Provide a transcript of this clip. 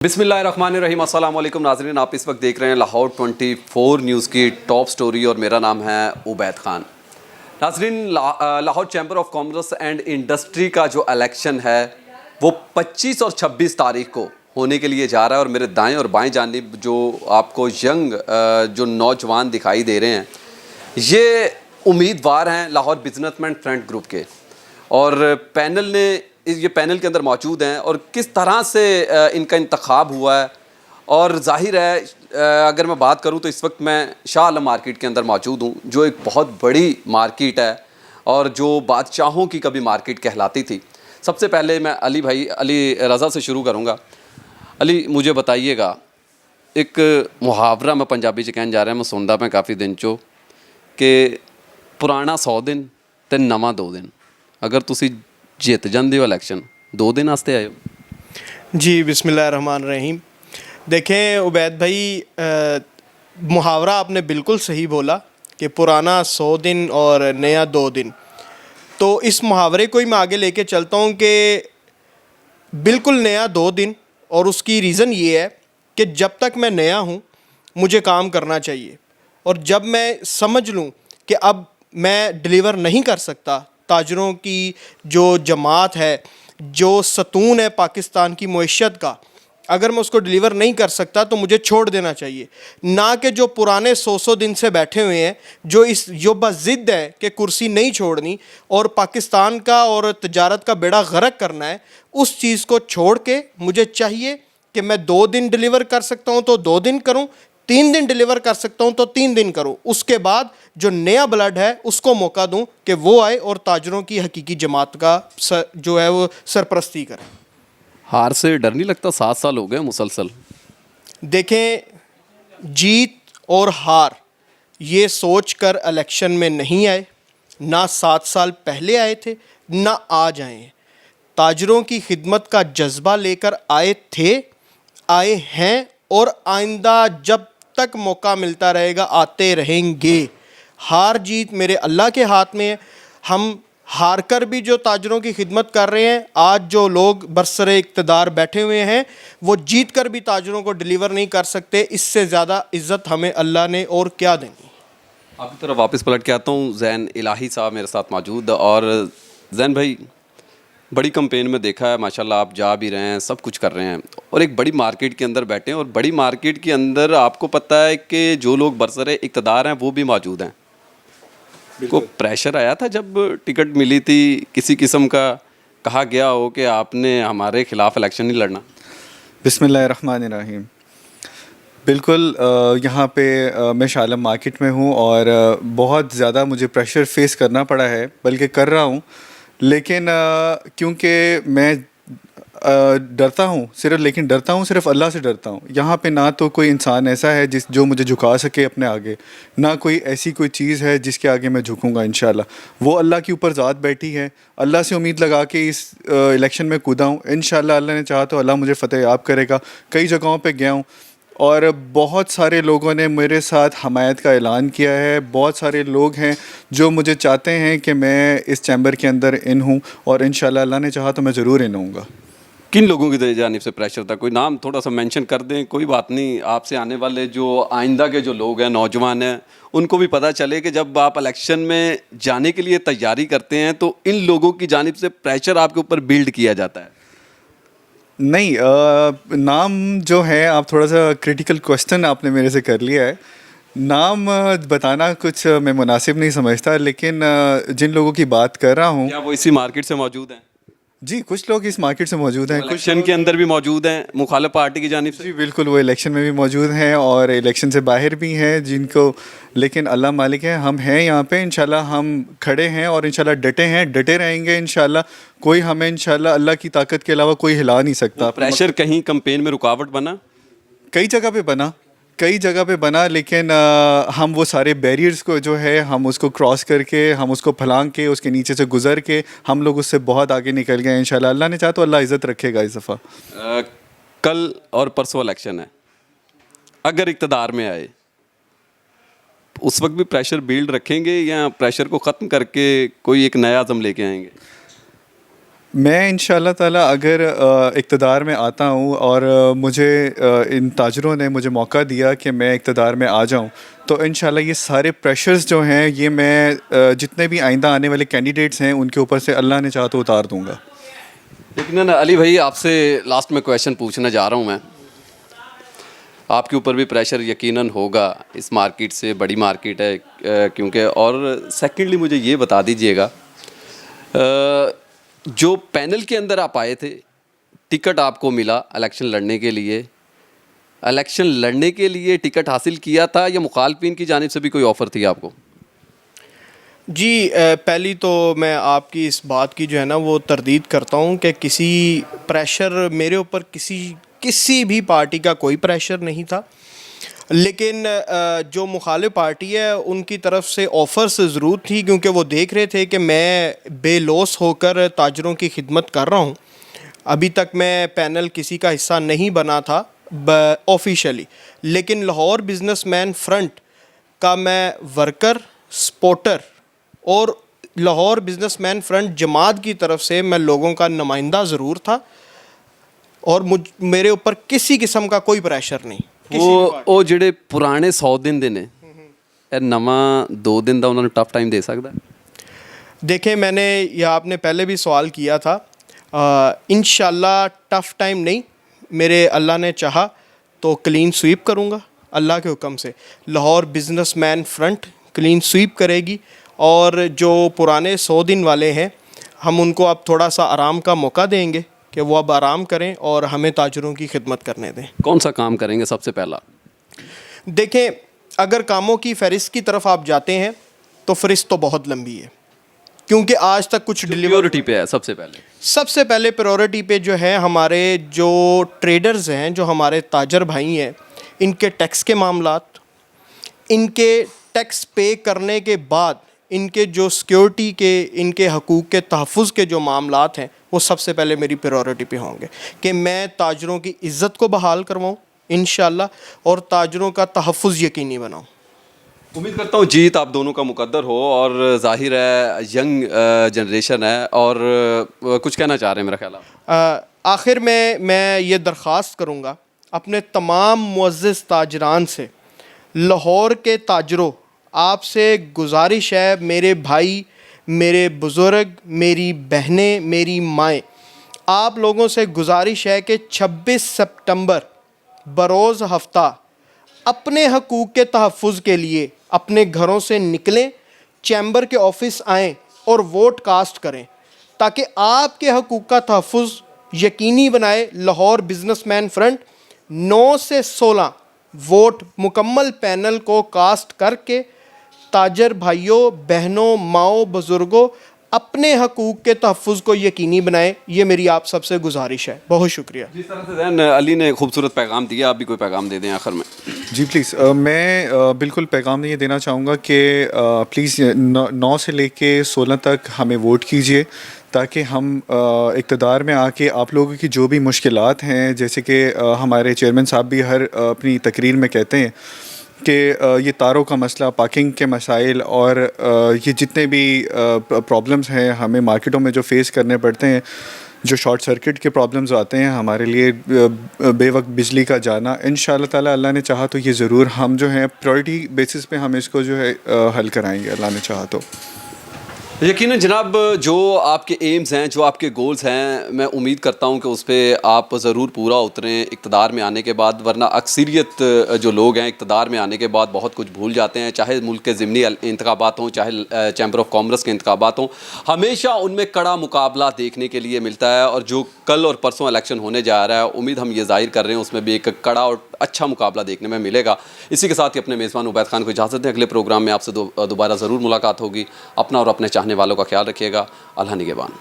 बिस्मिल्लाहिर्रहमानिर्रहीम अस्सलाम वालेकुम नाज़रीन, आप इस वक्त देख रहे हैं लाहौर 24 न्यूज़ की टॉप स्टोरी और मेरा नाम है उबैद खान। नाज़रीन, Lahore chamber of commerce and industry का जो इलेक्शन है वो 25 और 26 तारीख को होने के लिए जा रहा है और मेरे दाएं और बाएं जानिब जो आपको यंग जो नौजवान दिखाई दे रहे हैं ये उम्मीदवार हैं लाहौर बिजनेसमैन फ्रंट ग्रुप के। और पैनल ने ये पैनल के अंदर मौजूद हैं और किस तरह से इनका इंतखाब हुआ है। और जाहिर है अगर मैं बात करूं तो इस वक्त मैं शाह आलम मार्केट के अंदर मौजूद हूं, जो एक बहुत बड़ी मार्केट है और जो बादशाहों की कभी मार्केट कहलाती थी। सबसे पहले मैं अली रज़ा से शुरू करूंगा। अली, मुझे बताइएगा, एक मुहावरा मैं पंजाबी च कहन जा रहा, मैं सुनता मैं काफ़ी दिन चो कि पुराना 100 दिन ते नवा 2 दिन। अगर तुसी जित जाते हो इलेक्शन 2 दिन वास्ते आए हो। जी, बिस्मिल्लाहिर्रहमानिर्रहीम। देखें उबैद भाई, मुहावरा आपने बिल्कुल सही बोला कि पुराना 100 दिन और नया 2 दिन। तो इस मुहावरे को ही मैं आगे लेके चलता हूँ कि बिल्कुल नया 2 दिन। और उसकी रीज़न ये है कि जब तक मैं नया हूँ मुझे काम करना चाहिए, और जब मैं समझ लूँ कि अब मैं डिलीवर नहीं कर सकता, ताजरों की जो जमात है, जो सतून है पाकिस्तान की मईशत का, अगर मैं उसको डिलीवर नहीं कर सकता तो मुझे छोड़ देना चाहिए। ना कि जो पुराने 100 दिन से बैठे हुए हैं, जो बस ज़िद है कि कुर्सी नहीं छोड़नी और पाकिस्तान का और तजारत का बेड़ा गर्क करना है, उस चीज़ को छोड़ के मुझे चाहिए कि मैं 2 दिन डिलीवर कर सकता हूँ तो 2 दिन करूँ, 3 दिन डिलीवर कर सकता हूँ तो 3 दिन करूँ। उसके बाद जो नया ब्लड है उसको मौका दूँ कि वो आए और ताजरों की हकीकी जमात का जो है वो सरपरस्ती करे। हार से डर नहीं लगता? 7 साल हो गए मुसलसल। देखें, जीत और हार ये सोच कर इलेक्शन में नहीं आए, ना 7 साल पहले आए थे, ना आज आए हैं। ताजरों की खिदमत का जज्बा लेकर आए थे, आए हैं और आइंदा जब तक मौका मिलता रहेगा आते रहेंगे। हार जीत मेरे अल्लाह के हाथ में है। हम हार कर भी जो ताजरों की खिदमत कर रहे हैं, आज जो लोग बरसरे इक़्तिदार बैठे हुए हैं वो जीत कर भी ताजरों को डिलीवर नहीं कर सकते। इससे ज़्यादा इज़्ज़त हमें अल्लाह ने और क्या देनी। आपकी तरफ वापस पलट के आता हूँ। ज़ैन इलाही साहब मेरे साथ मौजूद। और ज़ैन भाई, बड़ी कैंपेन में देखा है माशाल्लाह, आप जा भी रहे हैं, सब कुछ कर रहे हैं और एक बड़ी मार्केट के अंदर बैठे हैं। और बड़ी मार्केट के अंदर आपको पता है कि जो लोग बरसरे इक़्तिदार हैं वो भी मौजूद हैं। को प्रेशर आया था जब टिकट मिली थी, किसी किस्म का कहा गया हो कि आपने हमारे ख़िलाफ़ इलेक्शन नहीं लड़ना? बिस्मिल्लाहिर्रहमानिर्रहीम। बिल्कुल, यहाँ पे मैं शाह आलम मार्केट में हूँ और बहुत ज़्यादा मुझे प्रेशर फेस करना पड़ा है, बल्कि कर रहा हूँ। लेकिन क्योंकि मैं डरता हूँ लेकिन डरता हूँ सिर्फ अल्लाह से डरता हूँ। यहाँ पे ना तो कोई इंसान ऐसा है जो मुझे झुका सके अपने आगे, ना कोई ऐसी कोई चीज़ है जिसके आगे मैं झुकूँगा। इंशाल्लाह वो अल्लाह के ऊपर ज़ात बैठी है। अल्लाह से उम्मीद लगा के इस इलेक्शन में कूदा हूँ। इंशाल्लाह अल्लाह ने चाहा तो अल्लाह मुझे फ़तेह याब करेगा। कई जगहों पर गया हूँ और बहुत सारे लोगों ने मेरे साथ हमायत का ऐलान किया है। बहुत सारे लोग हैं जो मुझे चाहते हैं कि मैं इस चैम्बर के अंदर इन हूँ और इंशाल्लाह अल्लाह ने चाहा तो मैं ज़रूर इन होऊंगा। किन लोगों की जानिब से प्रेशर था? कोई नाम थोड़ा सा मेंशन कर दें। कोई बात नहीं, आपसे आने वाले जो आइंदा के जो लोग हैं, नौजवान हैं, उनको भी पता चले कि जब आप इलेक्शन में जाने के लिए तैयारी करते हैं तो इन लोगों की जानिब से प्रेशर आपके ऊपर बिल्ड किया जाता है। नहीं, नाम जो है, आप थोड़ा सा क्रिटिकल क्वेश्चन आपने मेरे से कर लिया है। नाम बताना कुछ मैं मुनासिब नहीं समझता, लेकिन जिन लोगों की बात कर रहा हूँ, क्या वो इसी मार्केट से मौजूद हैं? जी, कुछ लोग इस मार्केट से मौजूद हैं, कुछ इलेक्शन के अंदर भी मौजूद हैं मुखालिफ पार्टी की जानिब से। जी बिल्कुल, वो इलेक्शन में भी मौजूद हैं और इलेक्शन से बाहर भी हैं जिनको, लेकिन अल्लाह मालिक है, हम हैं यहाँ पे। इंशाल्लाह हम खड़े हैं और इंशाल्लाह डटे रहेंगे। इंशाल्लाह कोई हमें इंशाल्लाह अल्लाह की ताकत के अलावा कोई हिला नहीं सकता। प्रेशर कहीं कैंपेन में रुकावट बना? कई जगह पे बना, लेकिन हम वो सारे बैरियर्स को जो है हम उसको क्रॉस करके, हम उसको फलांग के, उसके नीचे से गुजर के हम लोग उससे बहुत आगे निकल गए। इंशाल्लाह अल्लाह ने चाहा तो अल्लाह इज़्ज़त रखेगा इस दफ़ा। कल और परसों इलेक्शन है, अगर इक़्तिदार में आए उस वक्त भी प्रेशर बिल्ड रखेंगे या प्रेशर को ख़त्म करके कोई एक नया आज़म लेके आएंगे? मैं इंशाल्लाह ताला अगर इक़्तिदार में आता हूँ और मुझे इन ताजरों ने मुझे मौका दिया कि मैं इक़्तिदार में आ जाऊँ, तो इंशाल्लाह ये सारे प्रेशर्स जो हैं ये मैं जितने भी आइंदा आने वाले कैंडिडेट्स हैं उनके ऊपर से अल्लाह ने चाहा तो उतार दूँगा। लेकिन ना अली भाई, आपसे लास्ट में क्वेश्चन पूछने जा रहा हूँ मैं। आपके ऊपर भी प्रेशर यकीनन होगा, इस मार्केट से बड़ी मार्केट है क्योंकि, और सेकंडली मुझे ये बता दीजिएगा, जो पैनल के अंदर आप आए थे, टिकट आपको मिला इलेक्शन लड़ने के लिए, टिकट हासिल किया था या मुखालफिन की जानिब से भी कोई ऑफ़र थी आपको? जी, पहली तो मैं आपकी इस बात की जो है ना वो तरदीद करता हूँ कि किसी प्रेशर मेरे ऊपर किसी भी पार्टी का कोई प्रेशर नहीं था। लेकिन जो मुखालिफ पार्टी है उनकी तरफ से ऑफ़र्स ज़रूर थी, क्योंकि वो देख रहे थे कि मैं बेलौस होकर ताजरों की खिदमत कर रहा हूँ। अभी तक मैं पैनल किसी का हिस्सा नहीं बना था ऑफिशियली, लेकिन लाहौर बिजनेसमैन फ्रंट का मैं वर्कर, सपोर्टर और लाहौर बिजनेसमैन फ्रंट जमात की तरफ से मैं लोगों का नुमाइंदा ज़रूर था, और मेरे ऊपर किसी किस्म का कोई प्रेशर नहीं। ਉਹ ਜਿਹੜੇ ਪੁਰਾਣੇ 100 ਦਿਨ ਦੇ ਨੇ, ਇਹ ਨਵਾਂ 2 दिन ਦਾ ਉਹਨਾਂ ਨੂੰ टफ टाइम दे सकता है? देखें, मैंने यह आपने पहले भी सवाल किया था, इंशाल्लाह टफ़ टाइम नहीं, मेरे अल्लाह ने चाहा तो क्लीन स्वीप करूँगा अल्लाह के हुक्म से। Lahore businessman front clean sweep करेगी, और जो पुराने 100 दिन वाले हैं हम उनको अब थोड़ा सा आराम का मौका देंगे कि वो अब आराम करें और हमें ताजरों की खिदमत करने दें। कौन सा काम करेंगे सबसे पहला? देखें, अगर कामों की फ़हरिस्त की तरफ आप जाते हैं तो फ़हरिस्त तो बहुत लंबी है, क्योंकि आज तक कुछ प्रायोरिटी पे है। सबसे पहले प्रायोरिटी पे जो है हमारे जो ट्रेडर्स हैं, जो हमारे ताजर भाई हैं, इनके टैक्स के मामलात, इनके टैक्स पे करने के बाद इनके जो सिक्योरिटी के, इनके हकूक़ के तहफ़्फ़ुज़ के जो मामलात हैं, वो सबसे पहले मेरी प्रायोरिटी पे होंगे कि मैं ताजरों की इज़्ज़त को बहाल करवाऊँ इंशाल्लाह, और ताजरों का तहफ़्फ़ुज़ यकीनी बनाऊँ। उम्मीद करता हूँ जीत आप दोनों का मुकद्दर हो, और ज़ाहिर है यंग जनरेशन है, और कुछ कहना चाह रहे हैं मेरा ख्याल आप। आखिर में मैं ये दरख्वास्त करूँगा अपने तमाम मुअज़्ज़िज़ ताजरान से, लाहौर के ताजरों, आपसे गुजारिश है, मेरे भाई, मेरे बुज़ुर्ग, मेरी बहनें, मेरी माएँ, आप लोगों से गुजारिश है कि 26 सितंबर बरोज़ हफ्ता अपने हकूक़ के तहफ़्फ़ुज़ के लिए अपने घरों से निकलें, चैम्बर के ऑफ़िस आएँ और वोट कास्ट करें, ताकि आपके हकूक़ का तहफ़्फ़ुज़ यकीनी बनाए लाहौर बिजनेसमैन फ्रंट 9 से 16 वोट मुकम्मल पैनल को कास्ट करके ताजर भाइयों, बहनों, माओ, बुज़ुर्गों अपने हकूक़ के तहफ़्फ़ुज़ को यकीनी बनाएं। ये मेरी आप सबसे गुजारिश है। बहुत शुक्रिया। जिस तरह से ज़ैन अली ने खूबसूरत पैगाम दिया, आप भी कोई पैगाम दे दें आखिर में। जी प्लीज़, मैं बिल्कुल पैगाम ये देना चाहूँगा कि प्लीज़ 9 से लेके 16 तक हमें वोट कीजिए, ताकि हम इक़्तिदार में आके आप लोगों की जो भी मुश्किलात हैं, जैसे कि हमारे चेयरमैन साहब भी हर अपनी तकरीर में कहते हैं कि ये तारों का मसला, पार्किंग के मसाइल और ये जितने भी प्रॉब्लम्स हैं हमें मार्केटों में जो फ़ेस करने पड़ते हैं, जो शॉर्ट सर्किट के प्रॉब्लम्स आते हैं हमारे लिए, बेवक्त बिजली का जाना, इंशाअल्लाह ताला अल्लाह ने चाहा तो ये ज़रूर हम जो है प्रायोरिटी बेसिस पे हम इसको जो है हल कराएंगे, अल्लाह ने चाहा तो। यकीनन जनाब, जो आपके एम्स हैं, जो आपके गोल्स हैं, मैं उम्मीद करता हूं कि उस पर आप ज़रूर पूरा उतरें इक़्तिदार में आने के बाद, वरना अक्सरियत जो लोग हैं इक़्तिदार में आने के बाद बहुत कुछ भूल जाते हैं, चाहे मुल्क के ज़िमनी इंतखाबात हों, चाहे चैम्बर ऑफ कॉमर्स के इंतखाबात हों, हमेशा उनमें कड़ा मुकाबला देखने के लिए मिलता है, और जो कल और परसों इलेक्शन होने जा रहा है, उम्मीद हम ये ज़ाहिर कर रहे हैं उसमें भी एक कड़ा और अच्छा मुकाबला देखने में मिलेगा। इसी के साथ ही अपने मेज़बान उबैद खान को इजाज़त दें, अगले प्रोग्राम में आपसे दोबारा ज़रूर मुलाकात होगी। अपना और अपने चाहने वालों का ख्याल रखिएगा। अल्लाह निगहबान।